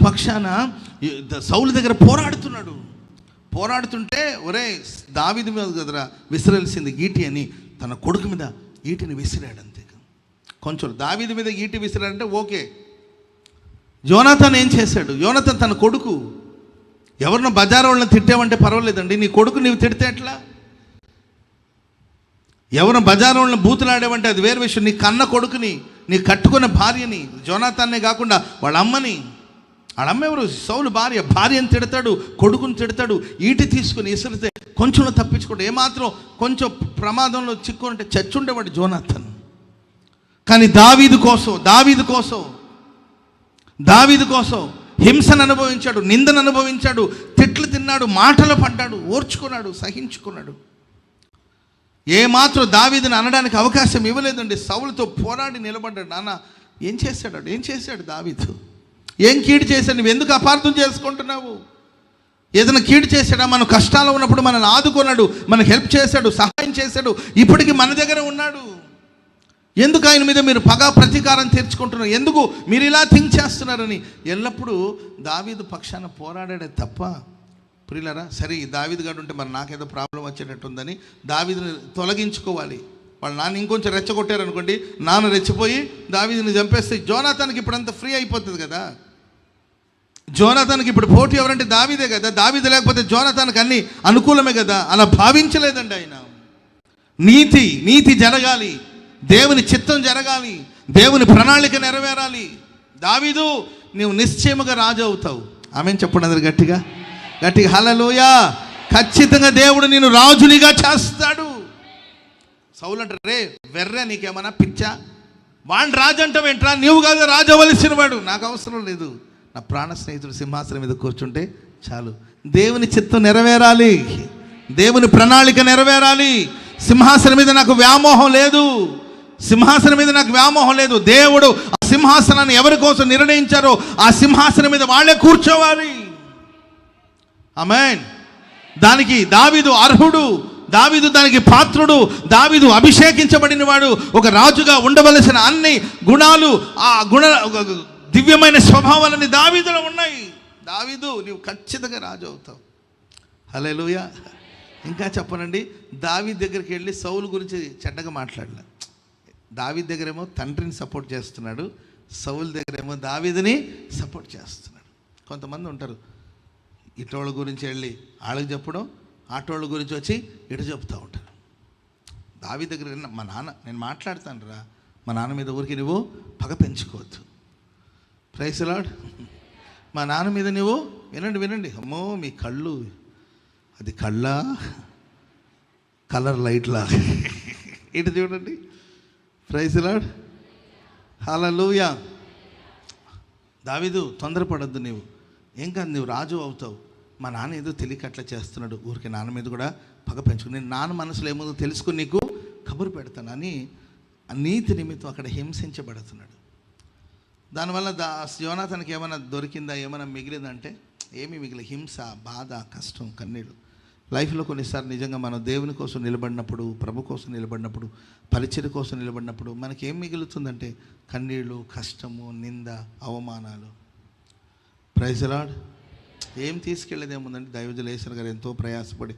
పక్షాన సౌలు దగ్గర పోరాడుతుంటే ఒరే దావీదు మీద కదరా విసిరాల్సింది ఈటి అని తన కొడుకు మీద ఈటిని విసిరాడు. అంతే కొంచెం దావీదు మీద ఈటి విసిరాడంటే ఓకే. యోనాతాన్ ఏం చేశాడు? యోనాతాన్ తన కొడుకు, ఎవరినో బజారు వాళ్ళని తిట్టావంటే పర్వాలేదండి, నీ కొడుకు నీవు తిడితే ఎట్లా? ఎవరిని బజారు వాళ్ళని బూతులాడేవంటే అది వేరే విషయం. నీ కన్న కొడుకుని, నీ కట్టుకున్న భార్యని, యోనాతాన్నే కాకుండా వాళ్ళ అమ్మ ఎవరు? సౌలు భార్యని తిడతాడు, కొడుకుని తిడతాడు, ఈటి తీసుకుని ఇసిరితే కొంచెంలో తప్పించుకుంటే ఏమాత్రం కొంచెం ప్రమాదంలో చిక్కుకుంటే చచ్చుండేవాడు యోనాతాన్. కానీ దావీదు కోసం హింసను అనుభవించాడు, నిందను అనుభవించాడు, తిట్లు తిన్నాడు, మాటలు పడ్డాడు, ఓర్చుకున్నాడు, సహించుకున్నాడు. ఏమాత్రం దావీదుని అనడానికి అవకాశం ఇవ్వలేదండి. సౌలుతో పోరాడి నిలబడ్డాడు. నాన్న ఏం చేశాడు దావీదు? ఏం కీడు చేశాడు? నువ్వు ఎందుకు అపార్థం చేసుకుంటున్నావు? ఏదైనా కీడు చేశాడా? మన కష్టాలు ఉన్నప్పుడు మనల్ని ఆదుకున్నాడు, మనకు హెల్ప్ చేశాడు, సహాయం చేశాడు, ఇప్పటికీ మన దగ్గర ఉన్నాడు. ఎందుకు ఆయన మీద మీరు ప్రతీకారం తీర్చుకుంటున్నారు? ఎందుకు మీరు ఇలా థింక్ చేస్తున్నారని ఎల్లప్పుడూ దావీదు పక్షాన పోరాడాడే తప్ప, ప్రియులారా, సరే ఈ దావీదు గారు ఉంటే మరి నాకేదో ప్రాబ్లం వచ్చేటట్టుందని దావీదుని తొలగించుకోవాలి. వాళ్ళ నాన్న ఇంకొంచెం రెచ్చగొట్టారనుకోండి, నాన్న రెచ్చిపోయి దావీదుని చంపేస్తే యోనాతాన్కి ఇప్పుడు అంత ఫ్రీ అయిపోతుంది కదా. యోనాతాన్కి ఇప్పుడు పోటీ ఎవరంటే దావీదే కదా. దావీదు లేకపోతే యోనాతాన్కి అన్ని అనుకూలమే కదా. అలా భావించలేదండి ఆయన. నీతి జరగాలి, దేవుని చిత్తం జరగాలి, దేవుని ప్రణాళిక నెరవేరాలి. దావీదు నీవు నిశ్చయముగా రాజు అవుతావు. ఆమెను చెప్పండి అందరు గట్టిగా హల్లెలూయా. ఖచ్చితంగా దేవుడు నేను రాజునిగా చేస్తాడు. సౌలు అంటారు, రే వెర్రే, నీకేమన్నా పిచ్చా? వాడిని రాజు అంటావేంట్రా? నీవు కాదు రాజు అవ్వలసిన వాడు. నాకు అవసరం లేదు, నా ప్రాణ స్నేహితుడు సింహాసనం మీద కూర్చుంటే చాలు. దేవుని చిత్తం నెరవేరాలి, దేవుని ప్రణాళిక నెరవేరాలి. సింహాసనం మీద నాకు వ్యామోహం లేదు. దేవుడు ఆ సింహాసనాన్ని ఎవరి కోసం నిర్ణయించారో ఆ సింహాసనం మీద వాళ్ళే కూర్చోవాలి. ఆమేన్. దానికి దావీదు అర్హుడు, దావీదు దానికి పాత్రుడు, దావీదు అభిషేకించబడిన వాడు. ఒక రాజుగా ఉండవలసిన అన్ని గుణాలు, ఆ దివ్యమైన స్వభావాలన్నీ దావీదులో ఉన్నాయి. దావీదు నీవు ఖచ్చితంగా రాజు అవుతావు. హల్లెలూయా. ఇంకా చెప్పనండి, దావీదు దగ్గరికి వెళ్ళి సౌలు గురించి చెడ్డగా మాట్లాడలే. దావీదు దగ్గరేమో తండ్రిని సపోర్ట్ చేస్తున్నాడు, సౌలు దగ్గరేమో దావీదుని సపోర్ట్ చేస్తున్నాడు. కొంతమంది ఉంటారు, ఇటోళ్ళ గురించి వెళ్ళి వాళ్ళకి చెప్పడం, ఆటోళ్ళ గురించి వచ్చి ఇటు చెప్తూ ఉంటారు. దావీదు దగ్గర మా నాన్న, నేను మాట్లాడతాను రా, మా నాన్న మీద ఊరికి నువ్వు పగ పెంచుకోవద్దు. Praise the lord. మా నాన్న మీద నువ్వు వినండి, అమ్మో మీ కళ్ళు, అది కలర్ లైట్లా, ఇటు చూడండి. Praise the Lord. హల్లెలూయా. దావీదు తొందరపడద్దు, నీవు ఏం కాదు, నువ్వు రాజు అవుతావు. మా నాన్న ఏదో తెలియక అట్లా చేస్తున్నాడు, ఊరికి నాన్న మీద కూడా పగ పెంచుకుని నేను నాన్న మనసులో ఏమో తెలుసుకుని నీకు కబురు పెడతాను అని నీతి నిమిత్తం అక్కడ హింసించబడుతున్నాడు. దానివల్ల యోనాతాన్కి ఏమైనా దొరికిందా, ఏమైనా మిగిలిందంటే ఏమీ మిగిలి, హింస, బాధ, కష్టం, కన్నీళ్ళు. లైఫ్లో కొన్నిసార్లు నిజంగా మనం దేవుని కోసం నిలబడినప్పుడు, ప్రభు కోసం నిలబడినప్పుడు, పరిచర్య కోసం నిలబడినప్పుడు మనకి ఏం మిగులుతుందంటే కన్నీళ్ళు, కష్టము, నింద, అవమానాలు. Praise the Lord. ఏం తీసుకెళ్ళేది ఏముందంటే దైవజనులు యేసయ్య గారు ఎంతో ప్రయాసపడి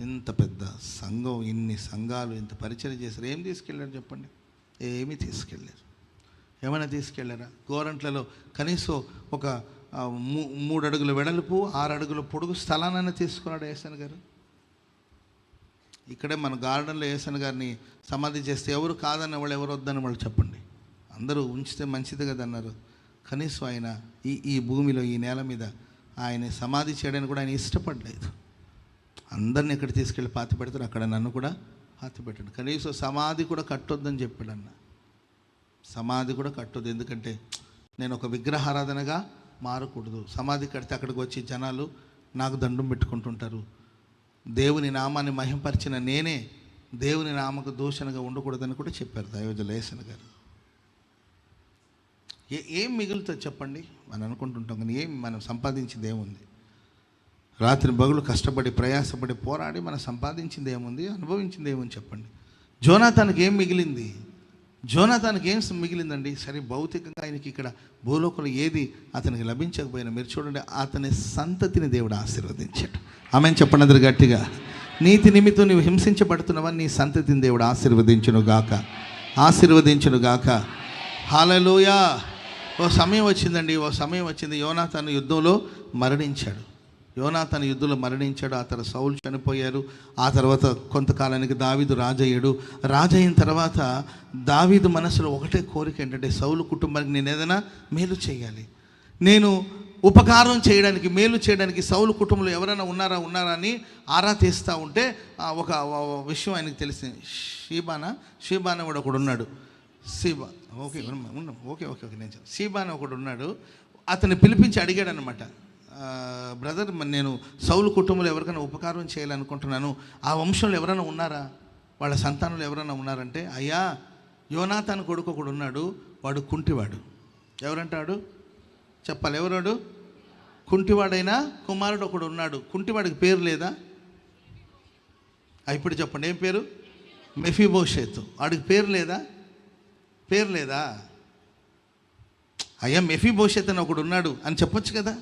ఇంత పెద్ద సంఘం, ఇన్ని సంఘాలు, ఇంత పరిచర్య చేశారు. ఏం తీసుకెళ్ళారు చెప్పండి? ఏమీ తీసుకెళ్ళారు. ఏమైనా తీసుకెళ్ళారా? గోరంట్లలో కనీసం ఒక 3 అడుగుల వెడల్పు, 6 అడుగుల పొడుగు స్థలాన్ని తీసుకున్నాడు యేసయ్య గారు. ఇక్కడే మన గార్డెన్లో యేసయ్య గారిని సమాధి చేస్తే ఎవరు కాదన్న వాళ్ళు, ఎవరు వద్దన్న వాళ్ళు చెప్పండి. అందరూ ఉంచితే మంచిది కదా అన్నారు. కనీసం ఆయన ఈ భూమిలో, ఈ నేల మీద ఆయన సమాధి చేయడానికి కూడా ఆయన ఇష్టపడలేదు. అందరిని ఎక్కడ తీసుకెళ్ళి పాతి పెడతారు, అక్కడ నన్ను కూడా పాతి పెట్టండి. కనీసం సమాధి కూడా కట్టొద్దని చెప్పాడు అన్న. సమాధి కూడా కట్టొద్దు, ఎందుకంటే నేను ఒక విగ్రహారాధనగా మారకూడదు. సమాధి కడితే అక్కడికి వచ్చి జనాలు నాకు దండం పెట్టుకుంటుంటారు. దేవుని నామాన్ని మహింపరిచిన నేనే దేవుని నామకు దూషణగా ఉండకూడదని కూడా చెప్పారు దైవజనులు యేసయ్య గారు. ఏం మిగులుతుంది చెప్పండి? మనం అనుకుంటుంటాం, కానీ ఏం మనం సంపాదించింది ఏముంది? రాత్రి పగలు కష్టపడి ప్రయాసపడి పోరాడి మనం సంపాదించింది ఏముంది? అనుభవించింది ఏముంది చెప్పండి? యోనాతాన్కి ఏం మిగిలింది? జోనాతానికి ఏం మిగిలిందండి? సరే, భౌతికంగా ఆయనకి ఇక్కడ భూలోకంలో ఏది అతనికి లభించకపోయినా మీరు చూడండి, అతని సంతతిని దేవుడు ఆశీర్వదించాడు. ఆమెను చెప్పండి అందరు గట్టిగా. నీతి నిమిత్తం నువ్వు హింసించబడుతున్నావా, నీ సంతతిని దేవుడు ఆశీర్వదించును గాక, ఆశీర్వదించును గాక. హల్లెలూయా. ఓ సమయం వచ్చింది, యోనాతాను యుద్ధంలో మరణించాడు. ఆ తర్వాత సౌలు చనిపోయారు. ఆ తర్వాత కొంతకాలానికి దావీదు రాజయ్యాడు. రాజయిన తర్వాత దావీదు మనసులో ఒకటే కోరిక ఏంటంటే, సౌలు కుటుంబానికి నేను ఏదైనా మేలు చేయాలి, నేను ఉపకారం చేయడానికి, మేలు చేయడానికి సౌలు కుటుంబంలో ఎవరైనా ఉన్నారా అని ఆరా తీస్తూ ఉంటే ఒక విషయం ఆయనకు తెలిసింది. షీబానా కూడా ఒకడు ఉన్నాడు. షీబానా ఒకడు ఉన్నాడు. అతన్ని పిలిపించి అడిగాడు అనమాట, బ్రదర్, నేను సౌలు కుటుంబంలో ఎవరికైనా ఉపకారం చేయాలనుకుంటున్నాను, ఆ వంశంలో ఎవరైనా ఉన్నారా, వాళ్ళ సంతానంలో ఎవరైనా ఉన్నారంటే, అయ్యా, యోనాతాను కొడుకు ఒకడు ఉన్నాడు, వాడు కుంటివాడు. ఎవరంటాడు చెప్పాలి, ఎవరాడు? కుంటివాడైనా కుమారుడు ఒకడు ఉన్నాడు. కుంటివాడికి పేరు లేదా? ఇప్పుడు చెప్పండి, ఏం పేరు? మెఫీబోషెతు. వాడికి పేరు లేదా? అయ్యా, మెఫీబోషెతు అని ఒకడు ఉన్నాడు అని చెప్పొచ్చు కదా.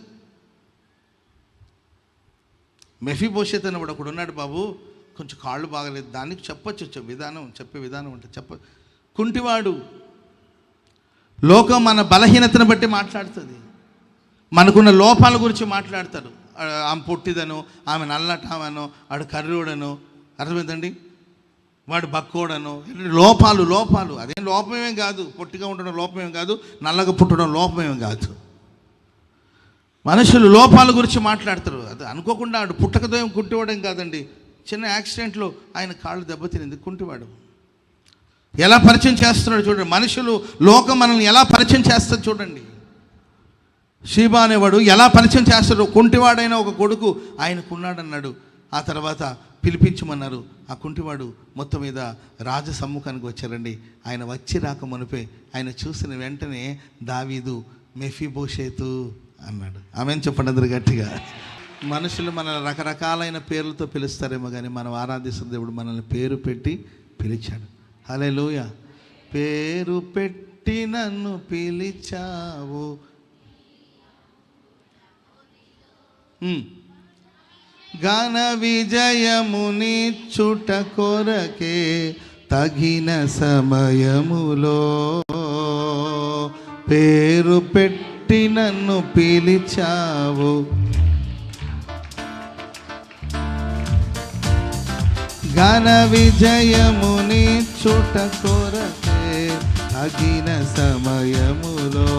మెఫీబోషెతు అని ఒకడు ఉన్నాడు బాబు, కొంచెం కాళ్ళు బాగలేదు, దానికి చెప్పొచ్చు, చెప్పే విధానం ఉంటుంది. కుంటివాడు. లోకం మన బలహీనతను బట్టి మాట్లాడుతుంది, మనకున్న లోపాల గురించి మాట్లాడతాడు. ఆమె పొట్టిదను, ఆమె నల్లటామను, వాడు కర్రోడను, అర్థమైందండి, వాడు బక్కోడను. లోపాలు. అదేం లోపమేం కాదు, పొట్టిగా ఉండడం లోపమేం కాదు, నల్లగా పుట్టడం లోపమేం కాదు. మనుషులు లోపాల గురించి మాట్లాడతారు. అది అనుకోకుండా ఆడు పుట్టకతో ఏం కుంటివాడేం కాదండి. చిన్న యాక్సిడెంట్లో ఆయన కాళ్ళు దెబ్బతినింది, కుంటివాడు. ఎలా పరిచయం చేస్తున్నాడు చూడండి. మనుషులు, లోకం మనల్ని ఎలా పరిచయం చేస్తుంది చూడండి. షీబా అనేవాడు ఎలా పరిచయం చేస్తాడు. కుంటివాడైన ఒక కొడుకు ఆయనకున్నాడన్నాడు. ఆ తర్వాత పిలిపించమన్నారు. ఆ కుంటివాడు మొత్తం మీద రాజ సమ్ముఖానికి వచ్చారండి. ఆయన వచ్చి రాక మునిపే ఆయన చూసిన వెంటనే దావీదు మెఫీబోషెతు అన్నాడు. ఆమెను చెప్పండి అందరు గట్టిగా. మనుషులు మనల్ని రకరకాలైన పేర్లతో పిలుస్తారేమో కానీ మనం ఆరాధిస్తున్న దేవుడు మనల్ని పేరు పెట్టి పిలిచాడు. హల్లెలూయా. పేరు పెట్టి నన్ను పిలిచావు, ఘన విజయమునిచ్చుట కొరకే తగిన సమయములో పేరు పెట్టి నన్ను పిలిచావు. ఘన విజయమునిచ్చుట కొరకే తగిన సమయములో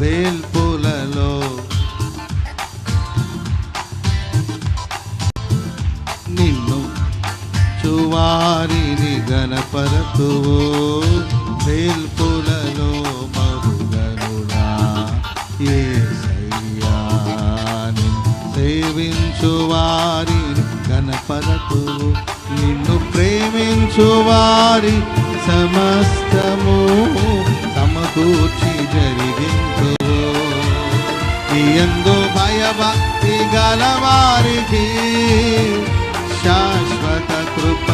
వేల్పులలో నిన్ను చువారిని గణపరతువు, వేల్పులలో మరుగనుడా యేసయ్యా, నిన్ను సేవించువారిని గణపరతువు, నిన్ను ప్రేమించువారి సమస్తము సమకూర్చి జరిగించువు. యందు భయభక్తి గలవారికి శాశ్వత కృప